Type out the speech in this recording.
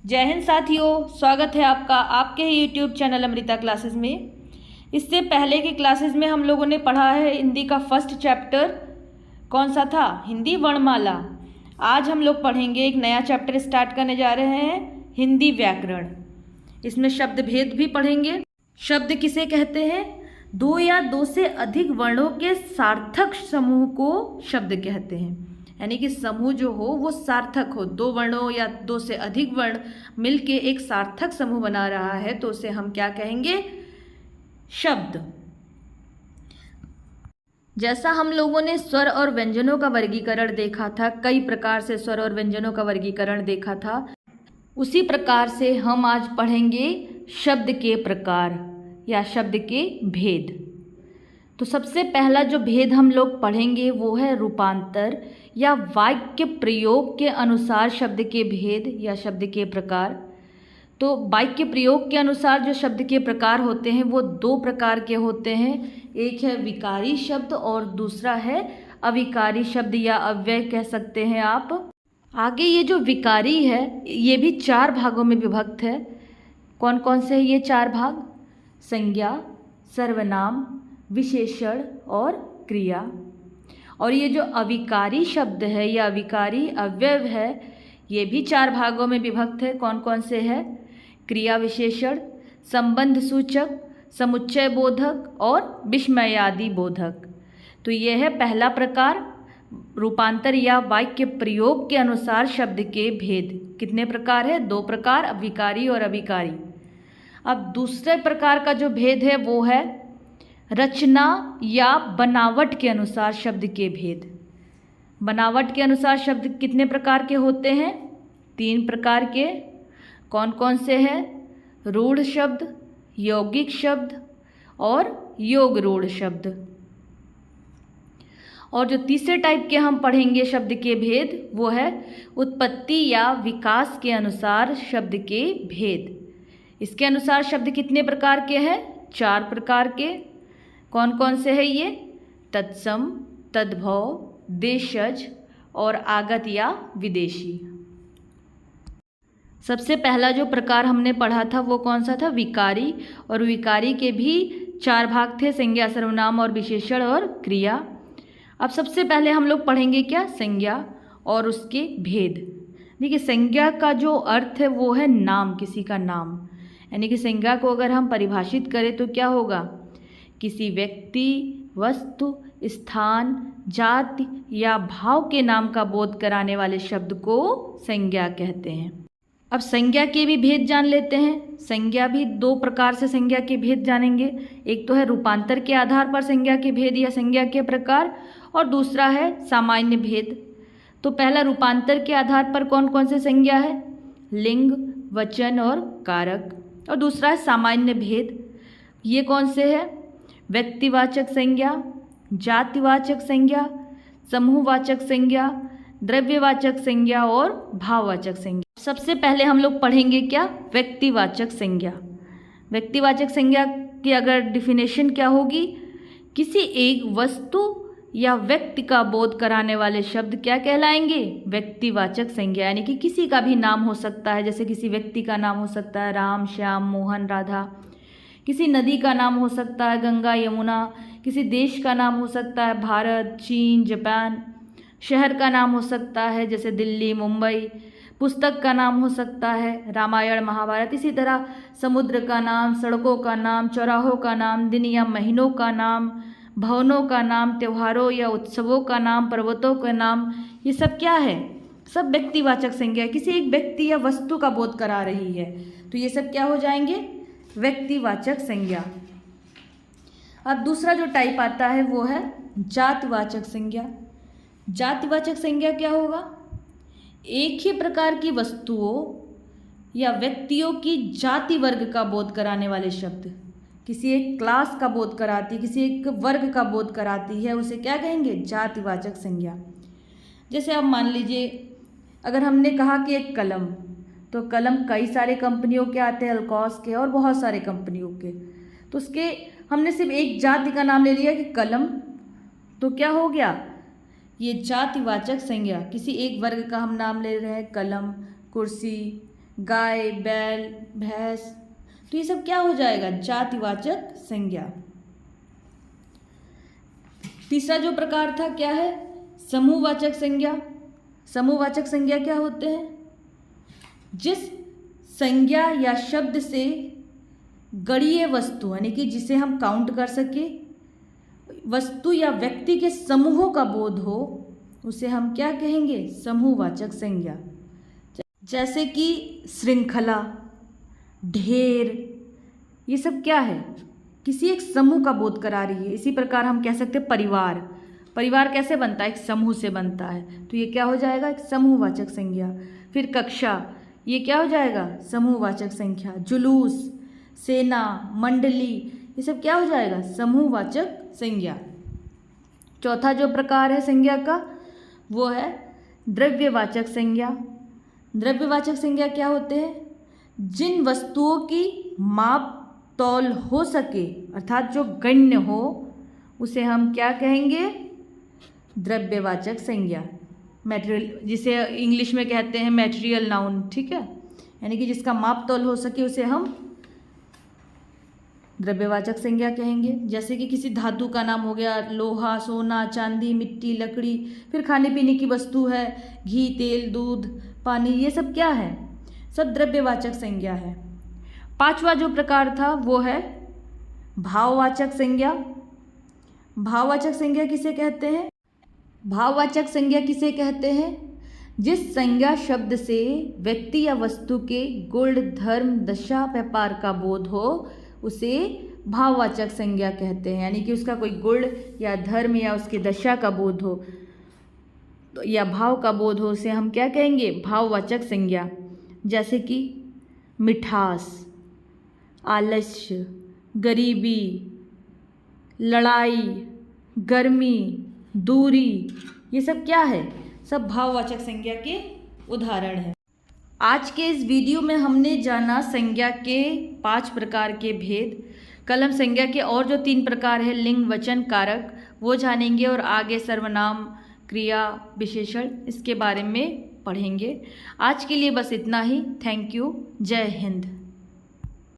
जय हिंद साथियों, स्वागत है आपका आपके ही यूट्यूब चैनल अमृता क्लासेस में। इससे पहले की क्लासेस में हम लोगों ने पढ़ा है हिंदी का फर्स्ट चैप्टर। कौन सा था? हिंदी वर्णमाला। आज हम लोग पढ़ेंगे एक नया चैप्टर स्टार्ट करने जा रहे हैं, हिंदी व्याकरण। इसमें शब्द भेद भी पढ़ेंगे। शब्द किसे कहते हैं? दो या दो से अधिक वर्णों के सार्थक समूह को शब्द कहते हैं। यानी कि समूह जो हो वो सार्थक हो, दो वर्णों या दो से अधिक वर्ण मिलके एक सार्थक समूह बना रहा है तो उसे हम क्या कहेंगे? शब्द। जैसा हम लोगों ने स्वर और व्यंजनों का वर्गीकरण देखा था, कई प्रकार से स्वर और व्यंजनों का वर्गीकरण देखा था, उसी प्रकार से हम आज पढ़ेंगे शब्द के प्रकार या शब्द के भेद। तो सबसे पहला जो भेद हम लोग पढ़ेंगे वो है रूपांतर या वाक्य प्रयोग के अनुसार शब्द के भेद या शब्द के प्रकार। तो वाक्य प्रयोग के अनुसार जो शब्द के प्रकार होते हैं वो दो प्रकार के होते हैं। एक है विकारी शब्द और दूसरा है अविकारी शब्द या अव्यय कह सकते हैं आप। आगे ये जो विकारी है ये भी चार भागों में विभक्त है। कौन कौन से हैं ये चार भाग? संज्ञा, सर्वनाम, विशेषण और क्रिया। और ये जो अविकारी शब्द है या अविकारी अव्यय है ये भी चार भागों में विभक्त है। कौन कौन से है? क्रिया विशेषण, संबंध सूचक, समुच्चय बोधक और विस्मयादि बोधक। तो ये है पहला प्रकार, रूपांतर या वाक्य प्रयोग के अनुसार शब्द के भेद। कितने प्रकार है? दो प्रकार, विकारी और अविकारी। अब दूसरे प्रकार का जो भेद है वो है रचना या बनावट के अनुसार शब्द के भेद। बनावट के अनुसार शब्द कितने प्रकार के होते हैं? तीन प्रकार के। कौन कौन से हैं? रूढ़ शब्द, यौगिक शब्द और योग रूढ़ शब्द। और जो तीसरे टाइप के हम पढ़ेंगे शब्द के भेद वो है उत्पत्ति या विकास के अनुसार शब्द के भेद। इसके अनुसार शब्द कितने प्रकार के हैं? चार प्रकार के। कौन कौन से हैं ये? तत्सम, तद्भव, देशज और आगत या विदेशी। सबसे पहला जो प्रकार हमने पढ़ा था वो कौन सा था? विकारी। और विकारी के भी चार भाग थे, संज्ञा, सर्वनाम और विशेषण और क्रिया। अब सबसे पहले हम लोग पढ़ेंगे क्या? संज्ञा और उसके भेद। देखिए, संज्ञा का जो अर्थ है वो है नाम, किसी का नाम। यानी कि संज्ञा को अगर हम परिभाषित करें तो क्या होगा? किसी व्यक्ति, वस्तु, स्थान, जाति या भाव के नाम का बोध कराने वाले शब्द को संज्ञा कहते हैं। अब संज्ञा के भी भेद जान लेते हैं। संज्ञा भी दो प्रकार से संज्ञा के भेद जानेंगे। एक तो है रूपांतर के आधार पर संज्ञा के भेद या संज्ञा के प्रकार, और दूसरा है सामान्य भेद। तो पहला रूपांतर के आधार पर कौन कौन से संज्ञा है? लिंग, वचन और कारक। और दूसरा है सामान्य भेद। ये कौन से है? व्यक्तिवाचक संज्ञा, जातिवाचक संज्ञा, समूहवाचक संज्ञा, द्रव्यवाचक संज्ञा और भाववाचक संज्ञा। सबसे पहले हम लोग पढ़ेंगे क्या? व्यक्तिवाचक संज्ञा। व्यक्तिवाचक संज्ञा की अगर डिफिनेशन क्या होगी? किसी एक वस्तु या व्यक्ति का बोध कराने वाले शब्द क्या कहलाएंगे? व्यक्तिवाचक संज्ञा। यानी कि किसी का भी नाम हो सकता है, जैसे किसी व्यक्ति का नाम हो सकता है राम, श्याम, मोहन, राधा। किसी नदी का नाम हो सकता है गंगा, यमुना। किसी देश का नाम हो सकता है भारत, चीन, जापान। शहर का नाम हो सकता है जैसे दिल्ली, मुंबई। पुस्तक का नाम हो सकता है रामायण, महाभारत। इसी तरह समुद्र का नाम, सड़कों का नाम, चौराहों का नाम, दिन या महीनों का नाम, भवनों का नाम, त्योहारों या उत्सवों का नाम, पर्वतों का नाम। ये सब क्या है? सब व्यक्तिवाचक संज्ञा, किसी एक व्यक्ति या वस्तु का बोध करा रही है। तो ये सब क्या हो जाएंगे? व्यक्तिवाचक संज्ञा। अब दूसरा जो टाइप आता है वो है जातिवाचक संज्ञा। जातिवाचक संज्ञा क्या होगा? एक ही प्रकार की वस्तुओं या व्यक्तियों की जाति वर्ग का बोध कराने वाले शब्द। किसी एक क्लास का बोध कराती, किसी एक वर्ग का बोध कराती है, उसे क्या कहेंगे? जातिवाचक संज्ञा। जैसे अब मान लीजिए अगर हमने कहा कि एक कलम, तो कलम कई सारे कंपनियों के आते हैं, अल्कॉस के और बहुत सारे कंपनियों के। तो उसके हमने सिर्फ एक जाति का नाम ले लिया कि कलम, तो क्या हो गया? ये जातिवाचक संज्ञा। किसी एक वर्ग का हम नाम ले रहे हैं, कलम, कुर्सी, गाय, बैल, भैंस, तो ये सब क्या हो जाएगा? जातिवाचक संज्ञा। तीसरा जो प्रकार था क्या है? समूहवाचक संज्ञा। समूहवाचक संज्ञा क्या होते हैं? जिस संज्ञा या शब्द से गणीय वस्तु यानी कि जिसे हम काउंट कर सके, वस्तु या व्यक्ति के समूहों का बोध हो, उसे हम क्या कहेंगे? समूहवाचक संज्ञा। जैसे कि श्रृंखला, ढेर, ये सब क्या है? किसी एक समूह का बोध करा रही है। इसी प्रकार हम कह सकते हैं परिवार। परिवार कैसे बनता है? एक समूह से बनता है, तो ये क्या हो जाएगा? एक समूहवाचक संज्ञा। फिर कक्षा, ये क्या हो जाएगा? समूहवाचक संख्या। जुलूस, सेना, मंडली, ये सब क्या हो जाएगा? समूहवाचक संज्ञा। चौथा जो प्रकार है संज्ञा का, वो है द्रव्यवाचक संज्ञा। द्रव्यवाचक संज्ञा क्या होते हैं? जिन वस्तुओं की माप तौल हो सके, अर्थात जो गण्य हो, उसे हम क्या कहेंगे? द्रव्यवाचक संज्ञा। मैटेरियल, जिसे इंग्लिश में कहते हैं मैटेरियल नाउन, ठीक है, यानी कि जिसका माप तौल हो सके उसे हम द्रव्यवाचक संज्ञा कहेंगे। जैसे कि किसी धातु का नाम हो गया, लोहा, सोना, चांदी, मिट्टी, लकड़ी। फिर खाने पीने की वस्तु है, घी, तेल, दूध, पानी, ये सब क्या है? सब द्रव्यवाचक संज्ञा है। पांचवा जो प्रकार था वो है भाववाचक संज्ञा। भाववाचक संज्ञा किसे कहते हैं? भाववाचक संज्ञा किसे कहते हैं? जिस संज्ञा शब्द से व्यक्ति या वस्तु के गुण, धर्म, दशा, व्यापार का बोध हो, उसे भाववाचक संज्ञा कहते हैं। यानी कि उसका कोई गुण या धर्म या उसकी दशा का बोध हो या भाव का बोध हो, उसे हम क्या कहेंगे? भाववाचक संज्ञा। जैसे कि मिठास, आलस्य, गरीबी, लड़ाई, गर्मी, दूरी, ये सब क्या है? सब भाववाचक संज्ञा के उदाहरण हैं। आज के इस वीडियो में हमने जाना संज्ञा के 5 प्रकार के भेद। कल हम संज्ञा के और जो 3 प्रकार है, लिंग, वचन, कारक, वो जानेंगे और आगे सर्वनाम, क्रिया, विशेषण, इसके बारे में पढ़ेंगे। आज के लिए बस इतना ही। Thank you. जय हिंद।